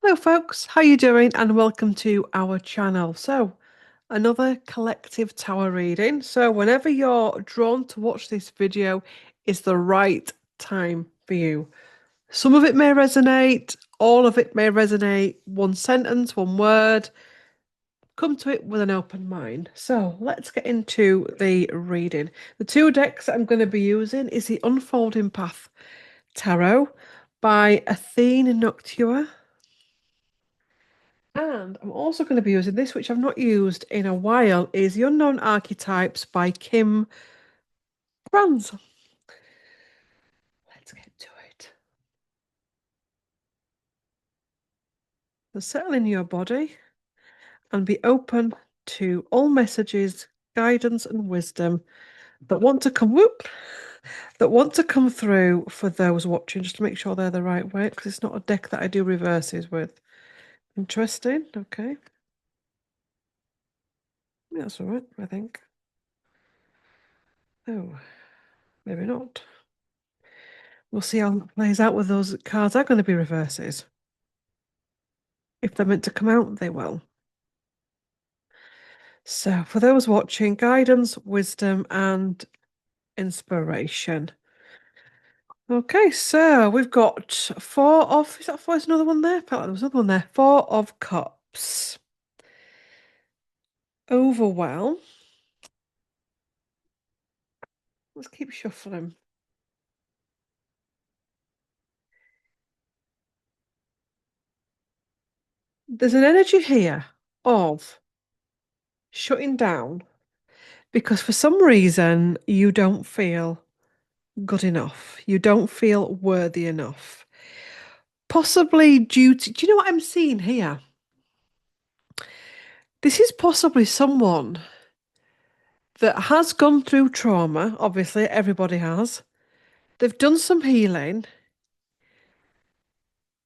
Hello folks, how you doing? And welcome to our channel. So, another collective tower reading. So, whenever you're drawn to watch this video is the right time for you. Some of it may resonate, all of it may resonate, one sentence, one word. Come to it with an open mind. So, let's get into the reading. The two decks that I'm going to be using is the Unfolding Path Tarot by Athene Noctua. And I'm also going to be using this, which I've not used in a while, is The Unknown Archetypes by Kim Franz. Let's get to it. So settle in your body and be open to all messages, guidance, and wisdom that want to come through for those watching, just to make sure they're the right way, because it's not a deck that I do reverses with. Interesting. Okay. Yeah, that's all right, I think. Oh, maybe not. We'll see how it plays out with those cards are going to be reverses. If they're meant to come out, they will. So, for those watching, guidance, wisdom, and inspiration. Okay, so we've got four of, is that four? Is another one there? Felt like there was another one there. Four of Cups. Overwhelm. Let's keep shuffling. There's an energy here of shutting down because for some reason you don't feel good enough. You don't feel worthy enough. Possibly due to, do you know what I'm seeing here? This is possibly someone that has gone through trauma. Obviously, everybody has. They've done some healing,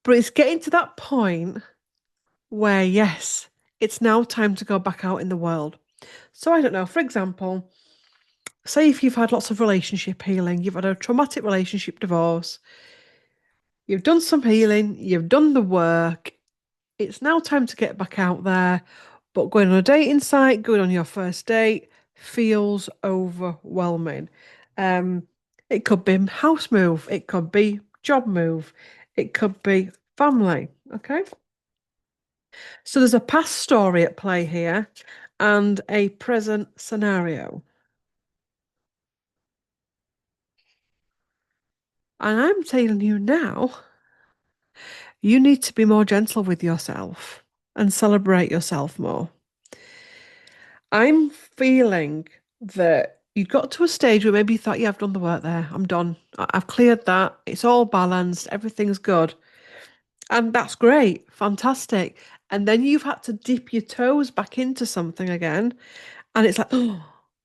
but it's getting to that point where, yes, it's now time to go back out in the world. So, I don't know, for example, say if you've had lots of relationship healing, you've had a traumatic relationship divorce, you've done some healing, you've done the work, it's now time to get back out there. But going on a dating site, going on your first date feels overwhelming. Um, it could be house move, it could be job move, it could be family. Okay. So there's a past story at play here and a present scenario. And I'm telling you now, you need to be more gentle with yourself and celebrate yourself more. I'm feeling that you got to a stage where maybe you thought, yeah, I've done the work there. I'm done. I've cleared that. It's all balanced. Everything's good. And that's great. Fantastic. And then you've had to dip your toes back into something again. And it's like,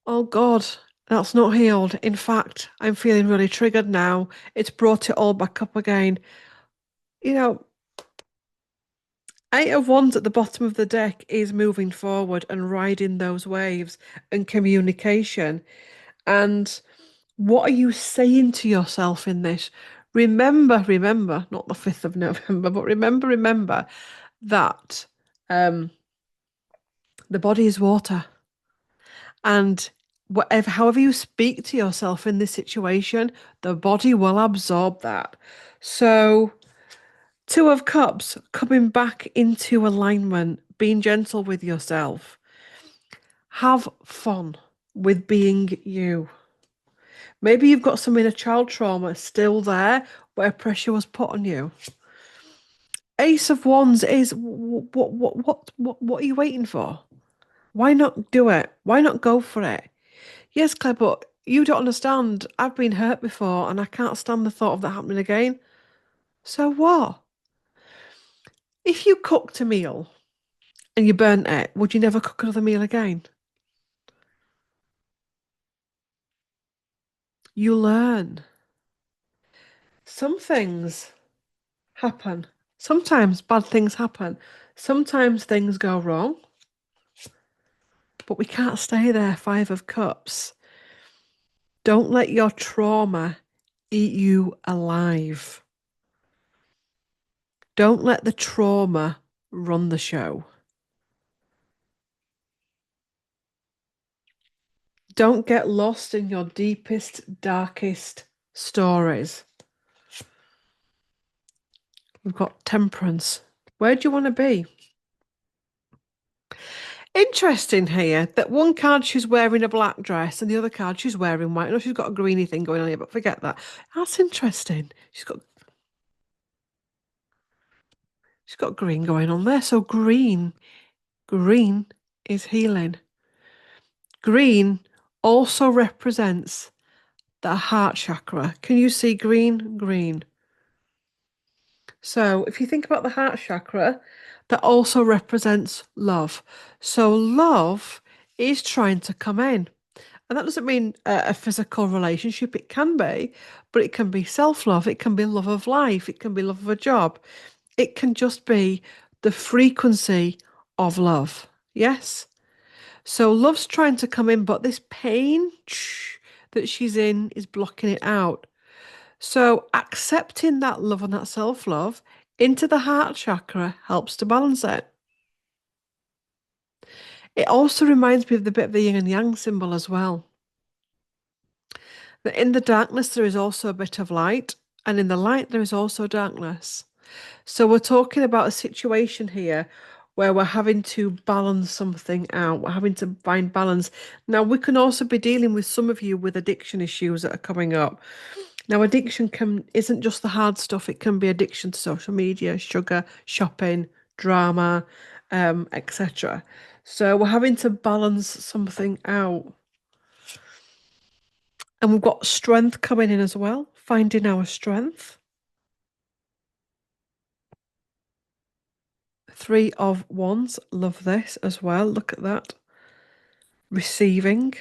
oh God, that's not healed. In fact, I'm feeling really triggered now. It's brought it all back up again. You know, Eight of Wands at the bottom of the deck is moving forward and riding those waves and communication. And what are you saying to yourself in this? Remember, not the 5th of November, but remember that um, the body is water. And however you speak to yourself in this situation, the body will absorb that. So, Two of Cups, coming back into alignment, being gentle with yourself. Have fun with being you. Maybe you've got some inner child trauma still there where pressure was put on you. Ace of Wands is what are you waiting for? Why not do it? Why not go for it? Yes, Claire, but you don't understand. I've been hurt before and I can't stand the thought of that happening again. So what? If you cooked a meal and you burnt it, would you never cook another meal again? You learn. Some things happen. Sometimes bad things happen. Sometimes things go wrong, but we can't stay there. Five of Cups. Don't let your trauma eat you alive. Don't let the trauma run the show. Don't get lost in your deepest, darkest stories. We've got temperance. Where do you want to be? Interesting here that one card she's wearing a black dress and the other card she's wearing white. I know she's got a greeny thing going on here, but forget that. That's interesting. She's got green going on there. So green is healing. Green also represents the heart chakra. Can you see green? Green. So if you think about the heart chakra, that also represents love. So love is trying to come in. And that doesn't mean a physical relationship. It can be, but it can be self-love. It can be love of life. It can be love of a job. It can just be the frequency of love. Yes. So love's trying to come in, but this pain that she's in is blocking it out. So accepting that love and that self-love into the heart chakra helps to balance it. It also reminds me of the bit of the yin and yang symbol as well. That in the darkness there is also a bit of light, and in the light there is also darkness. So we're talking about a situation here where we're having to balance something out. We're having to find balance. Now, we can also be dealing with some of you with addiction issues that are coming up. Now, addiction can isn't just the hard stuff. It can be addiction to social media, sugar, shopping, drama, etc. So we're having to balance something out. And we've got strength coming in as well, finding our strength. Three of Wands, love this as well. Look at that. Receiving.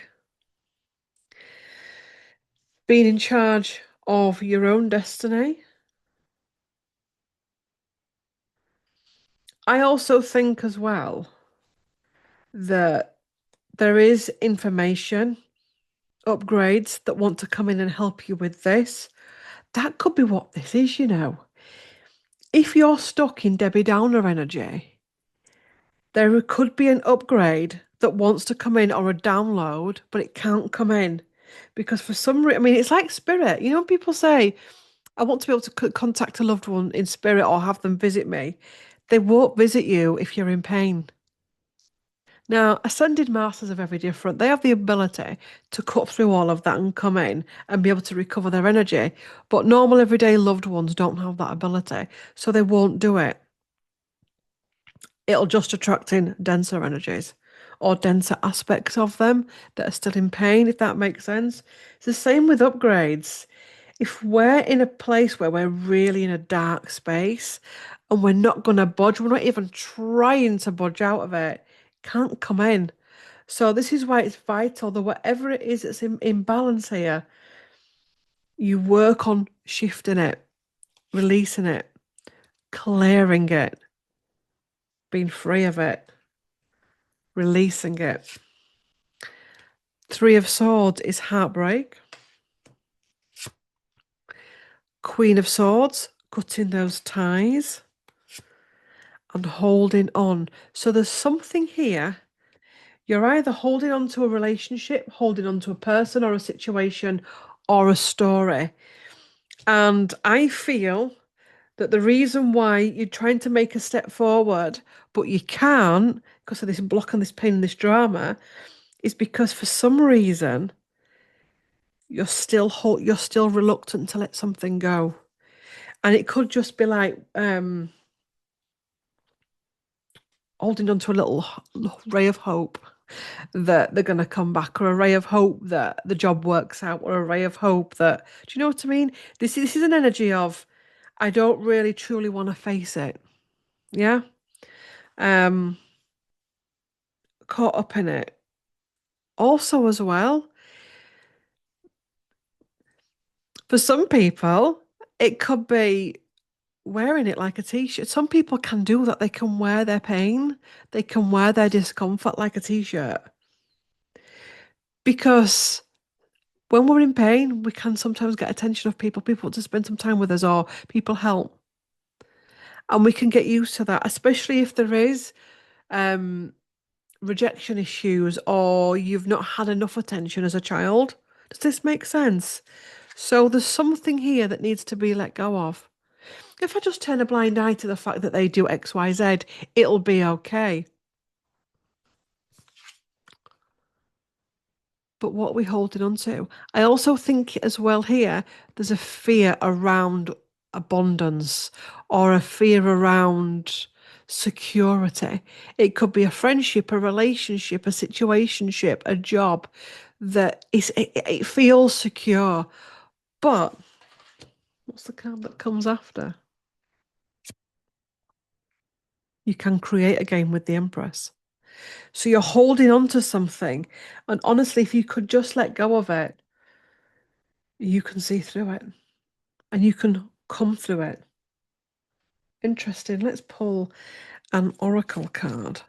Being in charge of your own destiny. I also think as well that there is information, upgrades that want to come in and help you with this. That could be what this is, you know. If you're stuck in Debbie Downer energy, there could be an upgrade that wants to come in or a download, but it can't come in because for some reason, I mean, it's like spirit. You know, when people say, I want to be able to contact a loved one in spirit or have them visit me. They won't visit you if you're in pain. Now, ascended masters are very different. They have the ability to cut through all of that and come in and be able to recover their energy. But normal, everyday loved ones don't have that ability, so they won't do it. It'll just attract in denser energies or denser aspects of them that are still in pain, if that makes sense. It's the same with upgrades. If we're in a place where we're really in a dark space and we're not going to budge, we're not even trying to budge out of it, can't come in. So this is why it's vital that whatever it is that's in balance here, you work on shifting it, releasing it, clearing it, being free of it, releasing it. Three of Swords is heartbreak. Queen of Swords, cutting those ties and holding on. So there's something here. You're either holding on to a relationship, holding on to a person or a situation or a story. And I feel that the reason why you're trying to make a step forward, but you can't because of this block and this pain and this drama, is because for some reason you're still reluctant to let something go. And it could just be like holding on to a little ray of hope that they're going to come back, or a ray of hope that the job works out, or a ray of hope that, do you know what I mean? This is an energy of, I don't really truly want to face it. Yeah. Um, Caught up in it. Also, as well, for some people, it could be wearing it like a t-shirt. Some people can do that. They can wear their pain, they can wear their discomfort like a t-shirt. Because when we're in pain, we can sometimes get attention of people. People want to spend some time with us, or people help. And we can get used to that, especially if there is um, rejection issues or you've not had enough attention as a child. Does this make sense? So there's something here that needs to be let go of. If I just turn a blind eye to the fact that they do X, Y, Z, it'll be okay. But what are we holding on to? I also think as well here, there's a fear around abundance or a fear around security. It could be a friendship, a relationship, a situationship, a job that it feels secure. But what's the card that comes after? You can create again with the Empress. So you're holding on to something. And honestly, if you could just let go of it, you can see through it and you can come through it. Interesting. Let's pull an oracle card.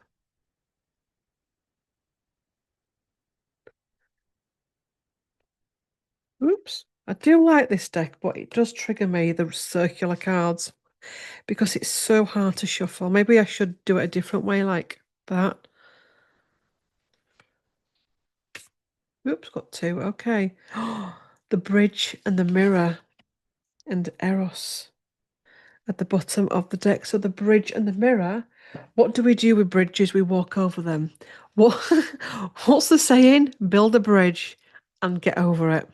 Oops. I do like this deck, but it does trigger me, the circular cards, because it's so hard to shuffle. Maybe I should do it a different way, like that. Oops, got two. Okay. The bridge and the mirror and Eros at the bottom of the deck. So the bridge and the mirror. What do we do with bridges? We walk over them. What what's the saying? Build a bridge and get over it.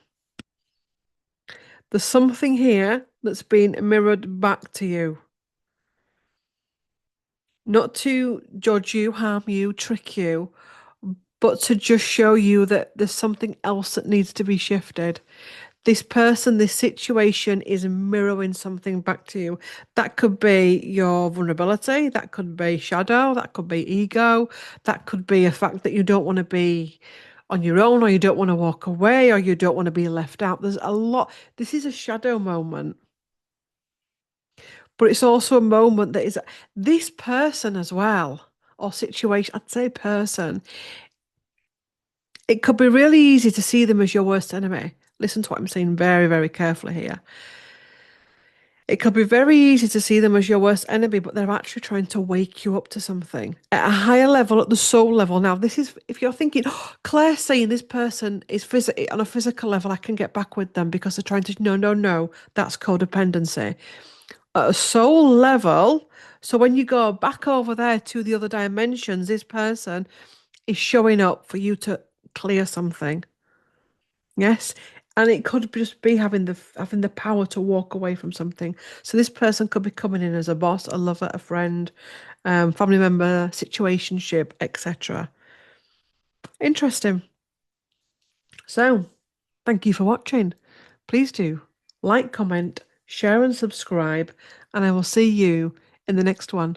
There's something here that's been mirrored back to you. Not to judge you, harm you, trick you, but to just show you that there's something else that needs to be shifted. This person, this situation is mirroring something back to you. That could be your vulnerability, that could be shadow, that could be ego, that could be a fact that you don't want to be on your own, or you don't want to walk away, or you don't want to be left out. There's a lot. This is a shadow moment, but it's also a moment that is this person as well, or situation. I'd say person. It could be really easy to see them as your worst enemy. Listen to what I'm saying very, very carefully here. It could be very easy to see them as your worst enemy, but they're actually trying to wake you up to something at a higher level, at the soul level. Now, this is if you're thinking, oh, Claire's saying this person is on a physical level, I can get back with them because they're trying to. No, no, no, that's codependency. At a soul level, so when you go back over there to the other dimensions, this person is showing up for you to clear something. Yes. And it could just be having the power to walk away from something. So this person could be coming in as a boss, a lover, a friend, family member, situationship, etc. Interesting. So, thank you for watching. Please do like, comment, share, and subscribe, and I will see you in the next one.